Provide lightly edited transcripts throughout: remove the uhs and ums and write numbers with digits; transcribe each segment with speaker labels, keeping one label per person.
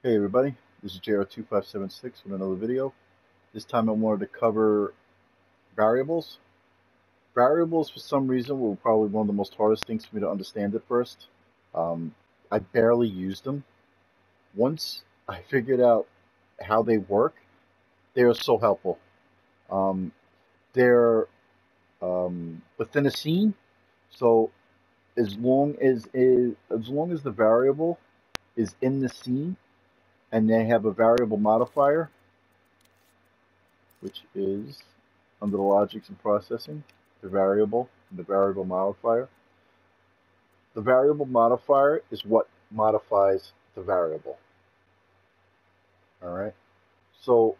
Speaker 1: Hey everybody, this is JR2576 with another video. This time I wanted to cover variables. Variables, for some reason, were probably one of the most hardest things for me to understand at first. I barely used them. Once I figured out how they work, they are so helpful. They're within a scene, so as long as the variable is in the scene, and they have a variable modifier, which is under the logics and processing, the variable and the variable modifier. The variable modifier is what modifies the variable. Alright? So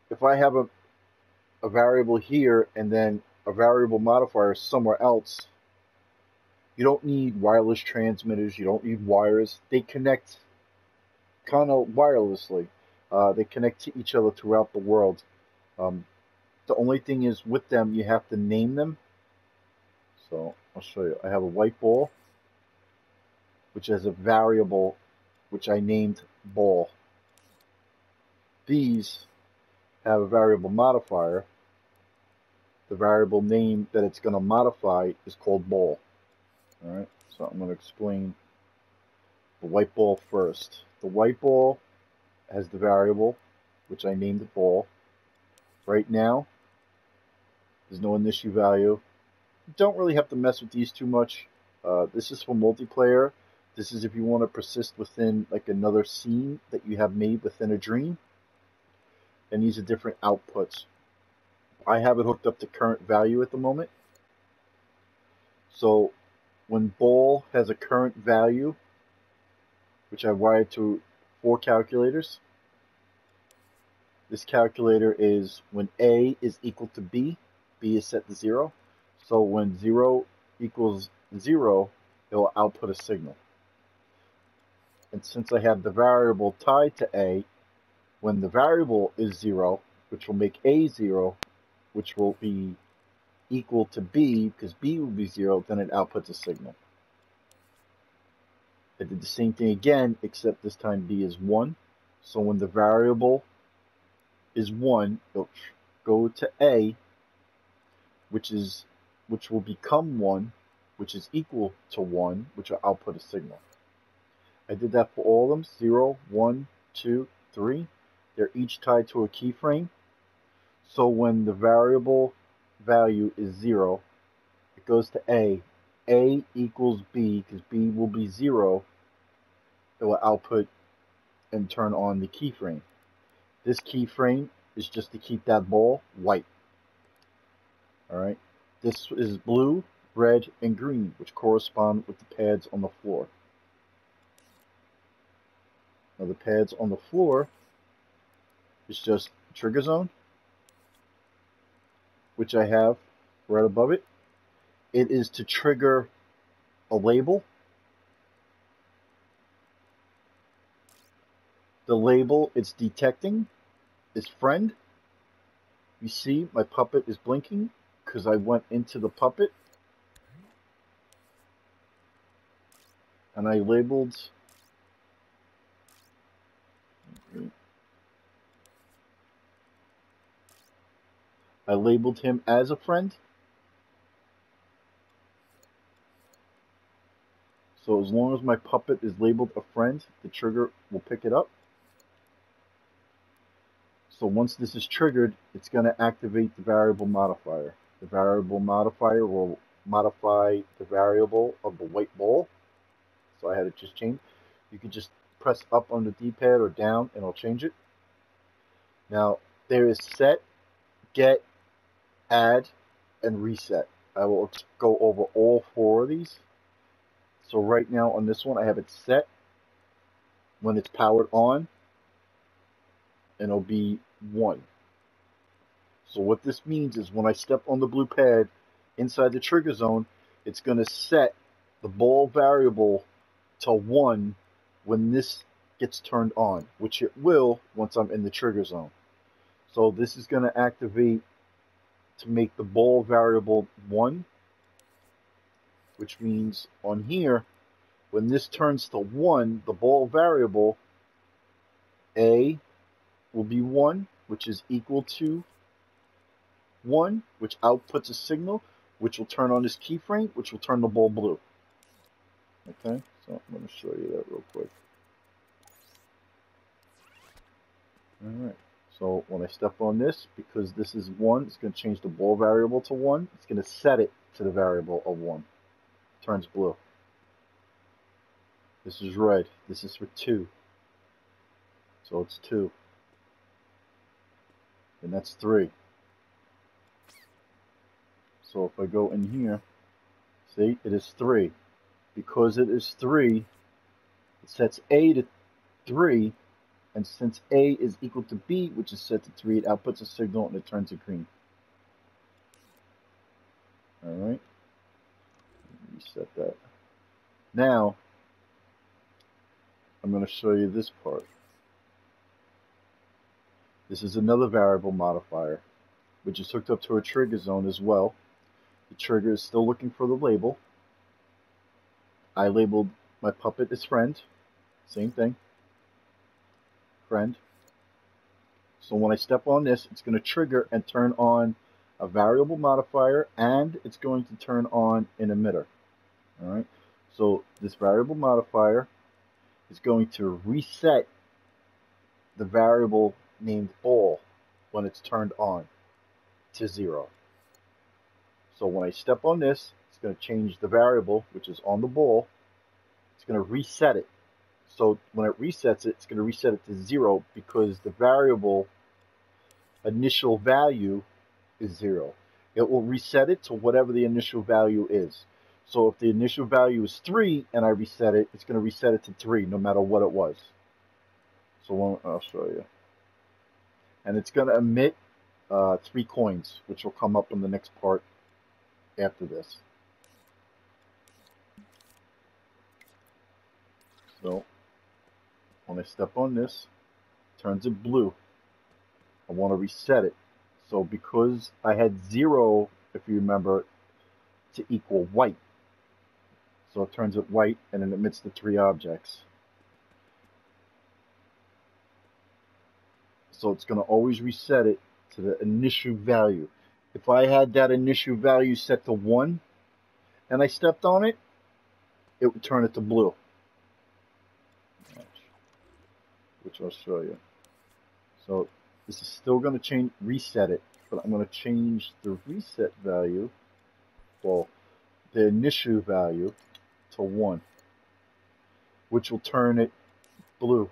Speaker 1: if I have a variable here and then a variable modifier somewhere else, you don't need wireless transmitters, you don't need wires. They connect kind of wirelessly. They connect to each other throughout the world. The only thing is with them, you have to name them. So I'll show you. I have a white ball, which has a variable, which I named ball. These have a variable modifier. The variable name that it's going to modify is called ball. Alright, so I'm going to explain the white ball first. The white ball has the variable, which I named it ball. Right now, there's no initial value. You don't really have to mess with these too much. This is for multiplayer. This is if you want to persist within like another scene that you have made within a dream. And these are different outputs. I have it hooked up to current value at the moment. So when ball has a current value, which I wired to 4 calculators. This calculator is when A is equal to B, B is set to 0. So when 0 equals 0, it will output a signal. And since I have the variable tied to A, when the variable is 0, which will make A 0, which will be equal to B, because B will be 0, then it outputs a signal. I did the same thing again, except this time B is 1. So when the variable is 1, it'll go to A, which will become 1, which is equal to 1, which will output a signal. I did that for all of them, 0, 1, 2, 3. They're each tied to a keyframe. So when the variable value is 0, it goes to A. A equals B, because B will be 0, it will output and turn on the keyframe. This keyframe is just to keep that ball white. Alright, this is blue, red, and green, which correspond with the pads on the floor. Now the pads on the floor is just trigger zone, which I have right above it. It is to trigger a label. The label it's detecting is friend. You see my puppet is blinking because I went into the puppet and I labeled him as a friend. So as long as my puppet is labeled a friend, the trigger will pick it up. So once this is triggered, it's going to activate the variable modifier. The variable modifier will modify the variable of the white ball. So I had it just changed. You can just press up on the D-pad or down and it'll change it. Now there is set, get, add, and reset. I will go over all 4 of these. So right now on this one, I have it set when it's powered on, and it'll be 1. So what this means is when I step on the blue pad inside the trigger zone, it's going to set the ball variable to 1 when this gets turned on, which it will once I'm in the trigger zone. So this is going to activate to make the ball variable 1, which means on here, when this turns to 1, the ball variable A will be 1, which is equal to 1, which outputs a signal, which will turn on this keyframe, which will turn the ball blue. Okay, so I'm going to show you that real quick. Alright, so when I step on this, because this is 1, it's going to change the ball variable to 1. It's going to set it to the variable of 1. Turns blue. This is red. This is for 2. So it's 2. And that's 3. So if I go in here, see, it is 3. Because it is 3, it sets A to 3. And since A is equal to B, which is set to 3, it outputs a signal and it turns it green. Alright. Reset that. Now, I'm going to show you this part. This is another variable modifier, which is hooked up to a trigger zone as well. The trigger is still looking for the label. I labeled my puppet as friend. Same thing. Friend. So when I step on this, it's going to trigger and turn on a variable modifier, and it's going to turn on an emitter. Alright, so this variable modifier is going to reset the variable named ball when it's turned on to 0. So when I step on this, it's going to change the variable, which is on the ball. It's going to reset it. So when it resets it, it's going to reset it to 0 because the variable initial value is 0. It will reset it to whatever the initial value is. So if the initial value is 3 and I reset it, it's going to reset it to 3 no matter what it was. So I'll show you. And it's going to emit 3 coins, which will come up in the next part after this. So when I step on this, it turns it blue. I want to reset it. So because I had 0, if you remember, to equal white. So it turns it white and it emits the 3 objects. So it's going to always reset it to the initial value. If I had that initial value set to 1 and I stepped on it, it would turn it to blue. Which I'll show you. So this is still going to reset it, but I'm going to change the reset value, well, the initial value to 1, which will turn it blue.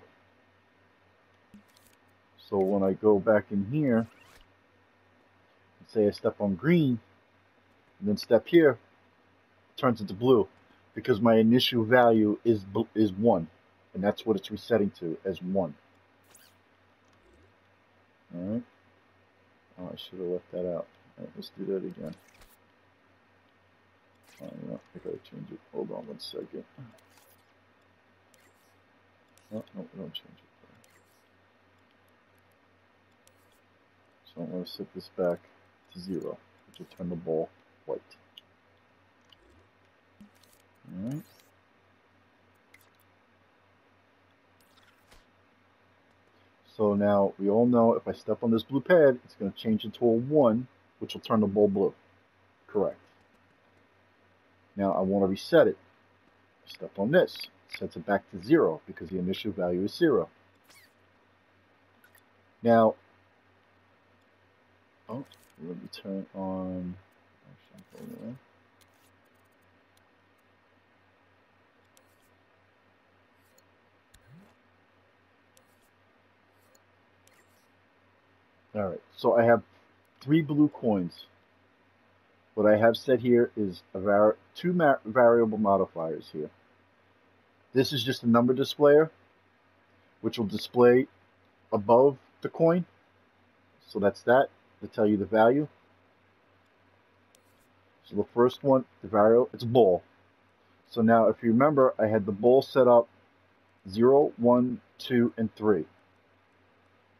Speaker 1: So when I go back in here, say I step on green, and then step here, it turns into blue, because my initial value is 1. And that's what it's resetting to, as 1. Alright. Oh, I should have left that out. Alright, let's do that again. Oh, yeah, I gotta change it. Hold on 1 second. Oh, no, we don't change it. So I'm going to set this back to 0, which will turn the ball white. Alright. So now we all know if I step on this blue pad, it's going to change into a 1, which will turn the ball blue. Correct. Now I want to reset it. Step on this. It sets it back to 0 because the initial value is 0. Now, oh, let me turn on. Actually, Alright, so I have 3 blue coins. What I have set here is 2 variable modifiers here. This is just a number displayer, which will display above the coin. So that's that, to tell you the value. So the first one, the variable, it's a ball. So now if you remember, I had the ball set up 0, 1, 2, and 3.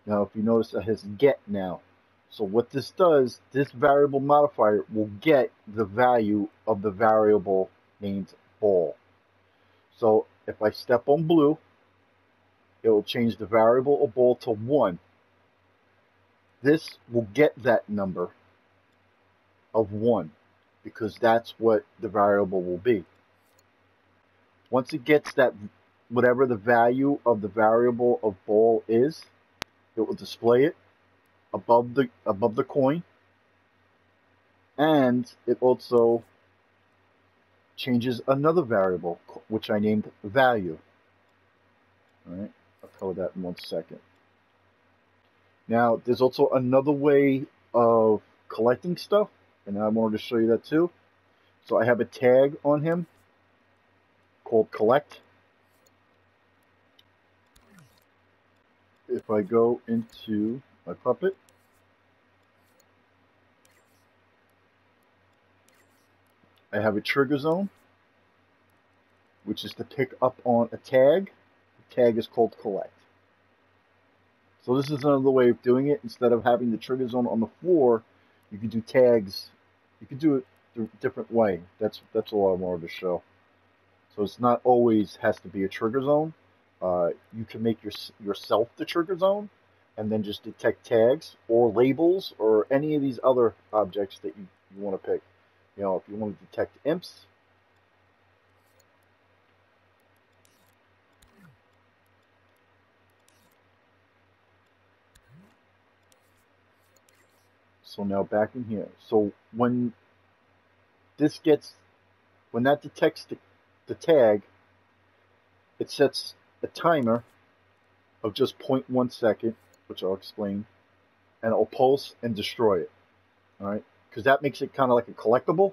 Speaker 1: Now, if you notice, it has get now. So what this does, this variable modifier will get the value of the variable named ball. So if I step on blue, it will change the variable or ball to 1. This will get that number of 1 because that's what the variable will be. Once it gets that, whatever the value of the variable of ball is, it will display it above the coin, and it also changes another variable which I named value. All right, I'll cover that in 1 second. Now, there's also another way of collecting stuff, and I wanted to show you that too. So I have a tag on him called collect. If I go into my puppet, I have a trigger zone, which is to pick up on a tag. The tag is called collect. So this is another way of doing it. Instead of having the trigger zone on the floor, you can do tags. You can do it a different way. That's all I wanted to show. So it's not always has to be a trigger zone. You can make yourself the trigger zone, and then just detect tags or labels or any of these other objects that you want to pick. You know, if you want to detect imps, so now back in here. So when that detects the tag, it sets a timer of just 0.1 second, which I'll explain, and it'll pulse and destroy it. All right, because that makes it kind of like a collectible.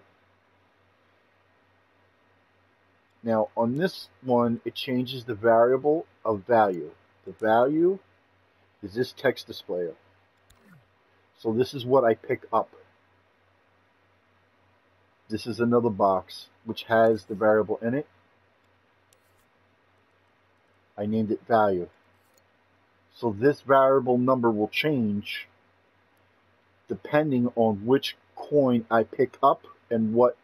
Speaker 1: Now on this one, it changes the variable of value. The value is this text displayer. So this is what I pick up. This is another box which has the variable in it. I named it value. So this variable number will change depending on which coin I pick up and what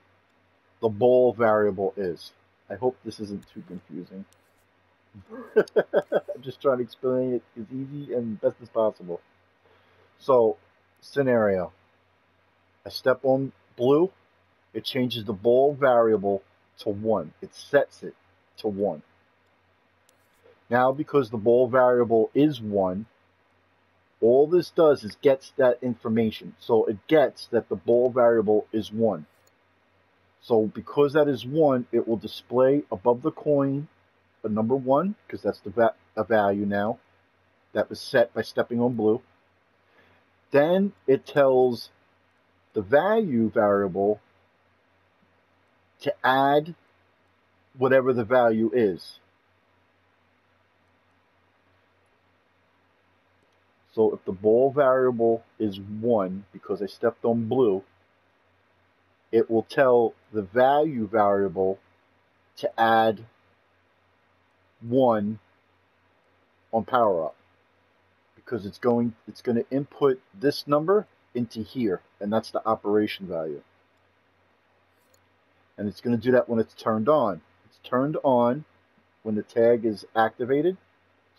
Speaker 1: the ball variable is. I hope this isn't too confusing. I'm just trying to explain it as easy and best as possible. So, scenario. I step on blue. It changes the ball variable to 1. It sets it to 1. Now, because the ball variable is 1, all this does is gets that information. So it gets that the ball variable is 1. So because that is 1, it will display above the coin a number 1, because that's a value now that was set by stepping on blue. Then it tells the value variable to add whatever the value is. So if the ball variable is 1, because I stepped on blue, it will tell the value variable to add 1 on power up, because it's going to input this number into here, and that's the operation value. And it's going to do that when it's turned on. It's turned on when the tag is activated.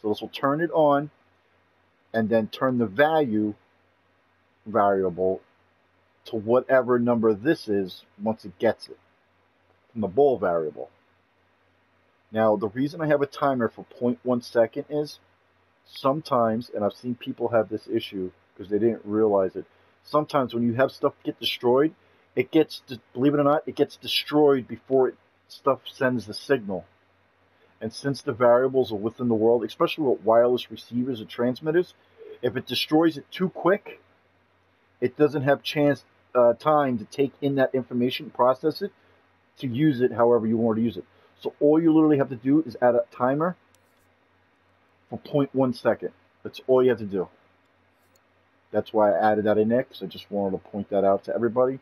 Speaker 1: So this will turn it on and then turn the value variable to whatever number this is once it gets it from the ball variable. Now, the reason I have a timer for 0.1 second is sometimes, and I've seen people have this issue because they didn't realize it, sometimes when you have stuff get destroyed, it gets, believe it or not, it gets destroyed before stuff sends the signal. And since the variables are within the world, especially with wireless receivers or transmitters, if it destroys it too quick, it doesn't have time to take in that information, process it, to use it however you want to use it. So all you literally have to do is add a timer for 0.1 second. That's all you have to do. That's why I added that in there, because I just wanted to point that out to everybody.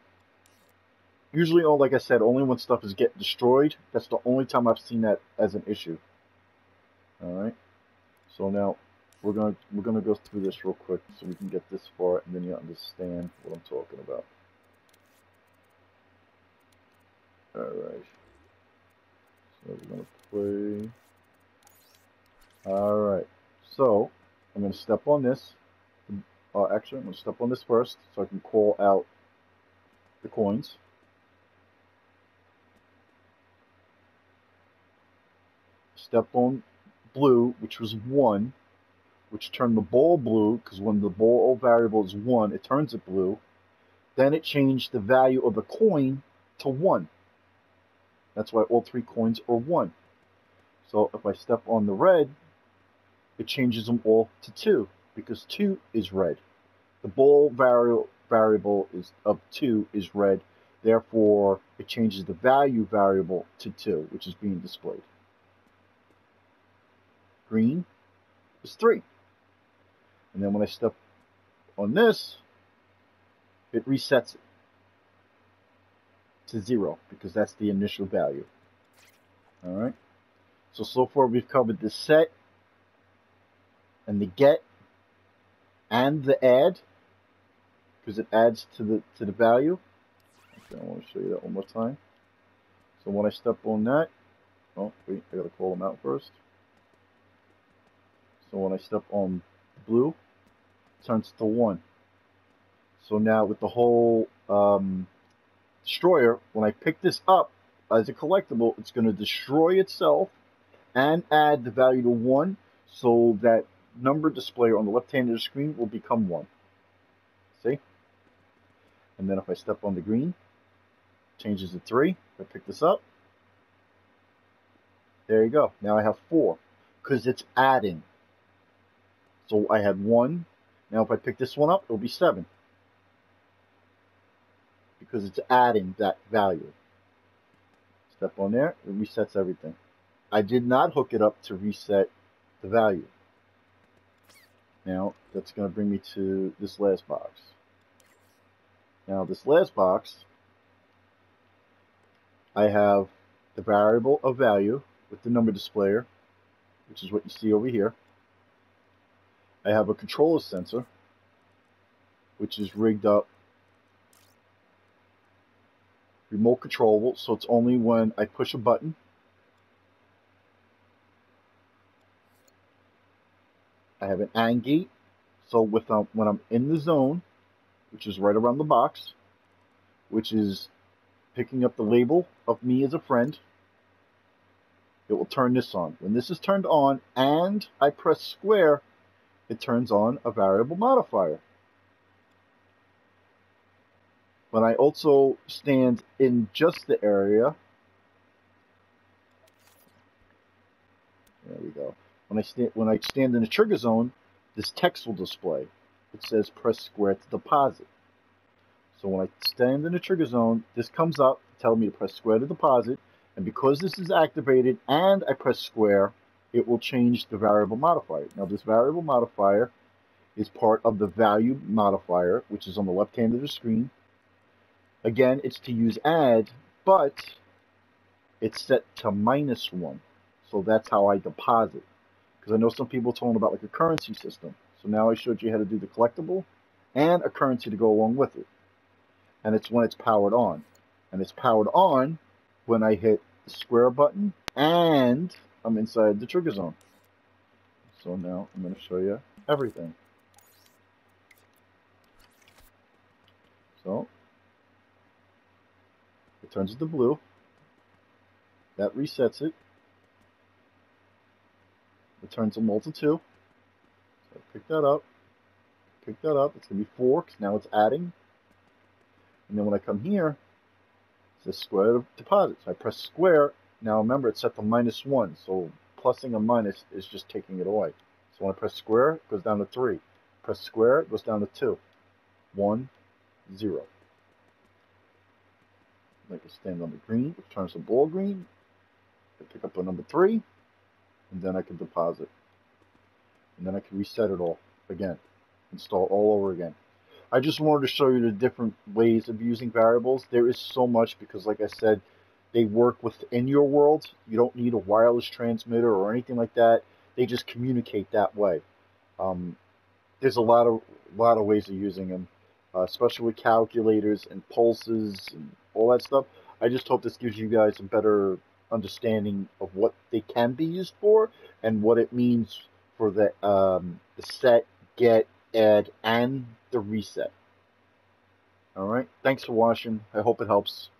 Speaker 1: Usually, like I said, only when stuff is getting destroyed. That's the only time I've seen that as an issue. All right. So now we're gonna go through this real quick so we can get this far, and then you understand what I'm talking about. All right. So we're gonna play. All right. to step on this. Actually, I'm going to step on this first so I can call out the coins. Step on blue, which was 1, which turned the ball blue, because when the ball variable is 1, it turns it blue. Then it changed the value of the coin to 1. That's why all 3 coins are 1. So if I step on the red, it changes them all to 2, because 2 is red. The ball variable of 2 is red, therefore it changes the value variable to 2, which is being displayed. Green is 3. And then when I step on this, it resets it to 0, because that's the initial value. Alright? So far we've covered the set, and the get, and the add, because it adds to the value. Okay, I want to show you that one more time. So when I step on that, oh wait, I gotta call them out first. So when I step on blue, it turns to 1. So now with the whole destroyer, when I pick this up as a collectible, it's going to destroy itself and add the value to 1, so that number displayer on the left hand of the screen will become 1. See? And then if I step on the green, it changes to 3. If I pick this up, there you go. Now I have 4, because it's adding. So I had 1. Now if I pick this one up, it'll be 7. Because it's adding that value. Step on there, it resets everything. I did not hook it up to reset the value. Now that's going to bring me to this last box. Now this last box, I have the variable of value with the number displayer, which is what you see over here. I have a controller sensor, which is rigged up remote controllable, so it's only when I push a button. I have an AND gate, so when I'm in the zone, which is right around the box, which is picking up the label of me as a friend, it will turn this on. When this is turned on and I press square, it turns on a variable modifier. When I also stand in just the area, there we go. When I stand in the trigger zone, this text will display. It says press square to deposit. So when I stand in the trigger zone, this comes up telling me to press square to deposit, and because this is activated and I press square, it will change the variable modifier. Now this variable modifier is part of the value modifier, which is on the left hand of the screen. Again, it's to use add, but it's set to -1. So that's how I deposit. Because I know some people talking about like a currency system. So now I showed you how to do the collectible and a currency to go along with it. And it's when it's powered on. And it's powered on when I hit the square button and I'm inside the trigger zone. So now I'm going to show you everything. So it turns into blue. That resets it. It turns them all to 2. So I pick that up. Pick that up. It's going to be 4 because now it's adding. And then when I come here, it says square deposit. So I press square. Now remember, it's set to -1. So plusing a minus is just taking it away. So when I press square, it goes down to 3. Press square, it goes down to 2. 1, 0. I can stand on the green, which turns the ball green. I pick up the number 3, and then I can deposit. And then I can reset it all again. Install all over again. I just wanted to show you the different ways of using variables. There is so much because, like I said, they work within your world. You don't need a wireless transmitter or anything like that. They just communicate that way. There's a lot of ways of using them, especially with calculators and pulses and all that stuff. I just hope this gives you guys a better understanding of what they can be used for and what it means for the set, get, add, and the reset. All right. Thanks for watching. I hope it helps.